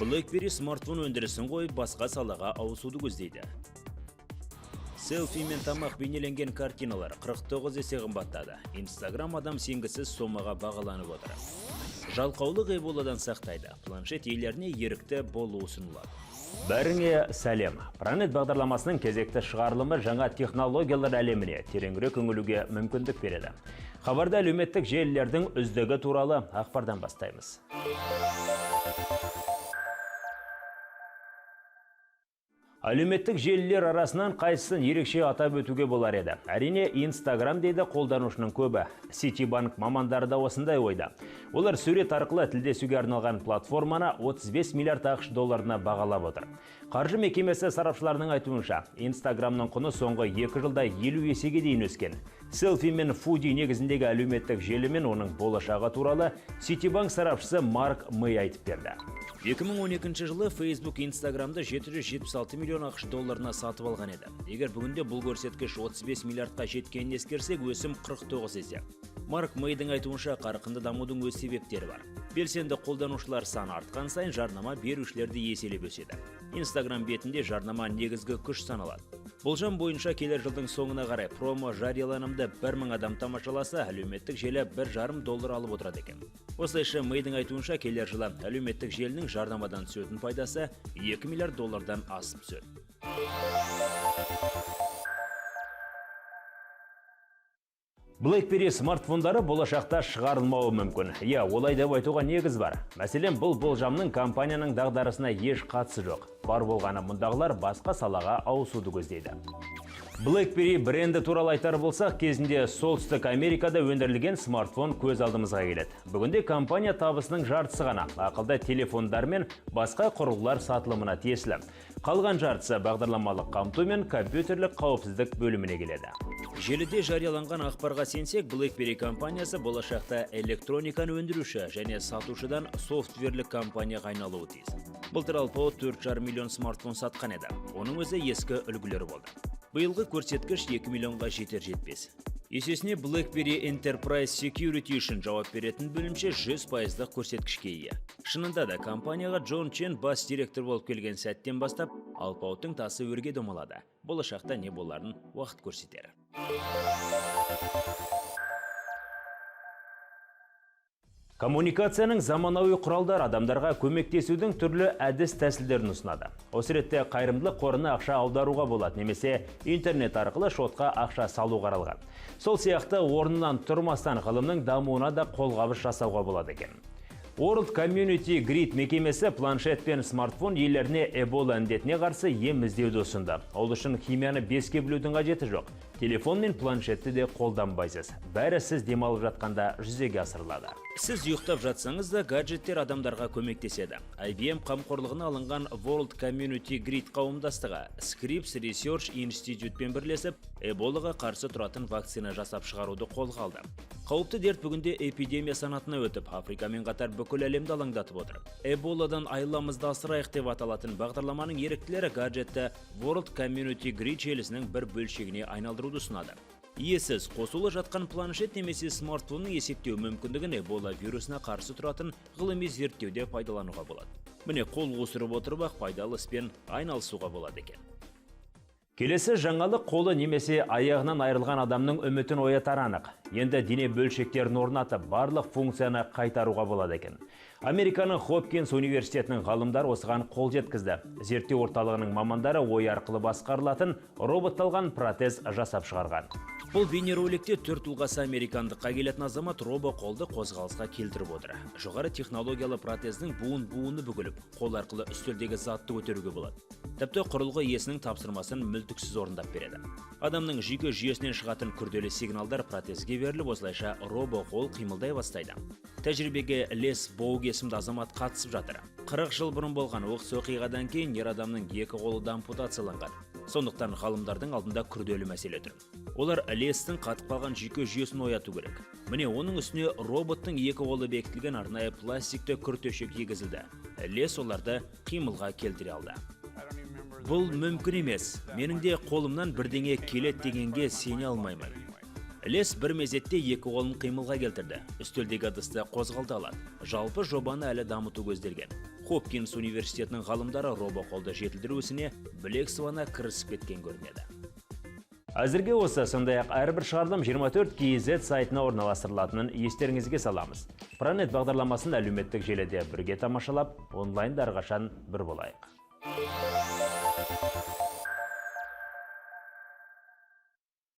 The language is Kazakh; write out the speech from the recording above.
BlackBerry смартфон өндірісін қойып басқа салаға ауысуды көздейді. Селфи мен тамақ бейнеленген картиналар 49 есе қымбаттады. Instagram адам сенгісіз сомаға бағаланып отыр. Жалқаулық Эболадан сақтайды. Планшет иелеріне ерікті болу ұсынылады. Бәріңе сәлем. Planet бағдарламасының кезекті шығарылымы жаңа технологиялар әлеміне тереңірек үңілуге мүмкіндік береді. Хабарда әлеуметтік желілердің үздігі туралы ақпардан бастаймыз. Әлеуметтік желілер арасынан қайсысын ерекше атап өтуге болар еді. Әрине, Instagram дейді қолданушының көбі. Citibank мамандары да осындай ойда. Олар сурет арқылы тілдесуге арналған платформаны 35 миллиард ақш долларына бағалап отыр. Қаржы мекемесі сарапшыларының айтуынша, Instagramның құны соңғы 2 жылда 50 есеге дейін өскен. Селфи мен фуди негізіндегі әлеуметтік желі мен оның болашағы туралы Citibank сарапшысы Марк Мэй айтып берді. 2012 жылы Facebook Instagram'ды 776 миллион ақш долларына сатып алған еді. Егер бүгінде бұл көрсеткіш 35 миллиардқа жеткенін ескерсек, өсім 49 есе. Марк Мэйдің айтуынша қарқынды дамудың өз себептері бар. Белсенді қолданушылар саны артқан сайын жарнама берушілерді еселеп өседі. Instagram бетінде жарнама негізгі күш саналады. Болжам бойынша келер жылдың соңына қарай промо жарияланымды 1000 адам тамашаласа, әлеуметтік желі $1,5 алып отырады екен. Осылайша Мэйдің айтуынша келер жылы әлеуметтік желінің жарнамадан түсетін пайдасы $2 миллиард асып түседі. BlackBerry смартфондары болашақта шығарылмауы мүмкін. Олай деп айтуға негіз бар. Мәселен, бұл болжамның компанияның дағдарысына еш қатысы жоқ. Бар болғаны мұндағылар басқа салаға ауысуды көздейді. BlackBerry бренді туралы айтар болсақ, кезінде Солтүстік Америкада өндірілген смартфон көз алдымызға келеді. Бүгінде компания табысының жартысы ғана ақылды телефондар мен басқа құрылғылар сатылымына тиесілі. Қалған жартысы бағдарламалық қамту мен компьютерлік қауіпсіздік бөліміне келеді. Желіде жарияланған ақпарға сенсек, BlackBerry компаниясы болашақта электрониканы өндіруші және сатушыдан софтверлік компанияға айналуы тиіс. Былтыр Alphabet 4,5 миллион смартфон сатқан еді. Оның өзі ескі үлгілері болды. Биылғы көрсеткіш 2 миллионға жетер-жетпес. Есесіне BlackBerry Enterprise Security үшін жауап беретін бөлімше 100%-ық көрсеткішке ие. Шынында да компанияға Джон Чен бас директор болып келген сәттен бастап, Alphabet'тың тасы өрге домалады. Болашақта не боларын уақыт көрсетер. Коммуникацияның заманауи құралдар адамдарға көмектесудің түрлі әдіс тәсілдерін ұсынады. Осы ретте қайырымдылық қорына ақша аударуға болады, немесе интернет арқылы шотқа ақша салу қаралған. Сол сияқты орнынан тұрмастан ғылымның дамуына да қолғабыс жасауға болады екен. World Community Grid мекемесі планшет пен смартфон иелеріне Эбола індетіне қарсы ем іздеуді ұсынды. Ол үшін химияны 5-ке білудің қажеті жоқ. Телефон мен планшетті де қолданбайсыз. Бәрі сіз демалып жатқанда жүзеге асырылады. Сіз ұйықтап жатсаңыз да гаджеттер адамдарға көмектеседі. IBM қамқорлығына алынған World Community Grid қауымдастығы Scripps Research Institute пен бірлесіп, Эболаға қарсы тұратын вакцина жасап шығаруды қолға алды. Қауіпті дерт бүгінде эпидемия санатына өтіп, Африкамен қатар бүкіл әлемді алаңдатып отыр. Эболадан айламызды асырайық деп аталатын бағдарламаның еріктілері гаджетті World Community Grid желісінің бір бөлшегіне айналдыруды ұсынады. Иесіз қосулы жатқан планшет немесе смартфонның есептеу мүмкіндігін Эбола вирусына қарсы тұратын ғылыми зерттеуде пайдалануға болады. Міне қол қусырып отырып ақ пайдалы іспен айналысуға болады екен. Келесі жаңалық қолы немесе аяғынан айырылған адамның үмітін оятар анық. Енді дене бөлшектерін орнатып, барлық функцияны қайтаруға болады екен. Американың Хопкинс университетінің ғалымдар осыған қол жеткізді. Зерттеу орталығының мамандары ой арқылы басқарылатын роботталған протез жасап шығарған. Бұл бейнероликте 4 тұлғасы американдыққа келетін азамат робо-қолды қозғалысқа келтіріп отыр. Жоғары технологиялы протездің буыны бүгіліп, қол арқылы үстелдегі затты көтеруге болады. Тіпті құрылғы иесінің тапсырмасын мүлтіксіз орындап береді. Адамның жүйке жүйесінен шығатын күрделі сигналдар протезге беріліп, осылайша робо-қол қимылдай бастайды. Тәжірибеге Les Боуг есімді азамат қатысып жатыр. 40 жыл бұрын болған оқыс оқиғадан кейін ер адамның 2 қолы да ампутацияланған. Сондықтан ғалымдардың алдында күрделі мәселе тұр. Олар Лестің қатып қалған жүйке жүйесін ояту керек. Міне оның үстіне роботтың 2 қолы бекітілген арнайы пластикті күртешек егізілді. Лес оларды қимылға келтіре алды. Бұл мүмкін емес. Менің де қолымнан бірдеңе келет дегенге сене алмаймын. Лес бір мезетте екі қолын қимылға келтірді. Үстелдегі ыдысты қозғалта алады. Жалпы жобаны әлі дамыту көзделген. Хопкинс университетінің ғалымдары робоқолды жетілдіру ісіне білек сыбана кірісіп кеткен көрінеді. Әзірге осы, сондай-ақ әрбір шығарылым 24 KZ сайтына орналастырылатынын естеріңізге саламыз. Пранет бағдарламасын әлеуметтік желіде бірге тамашалап, онлайнда әрқашан бір болайық.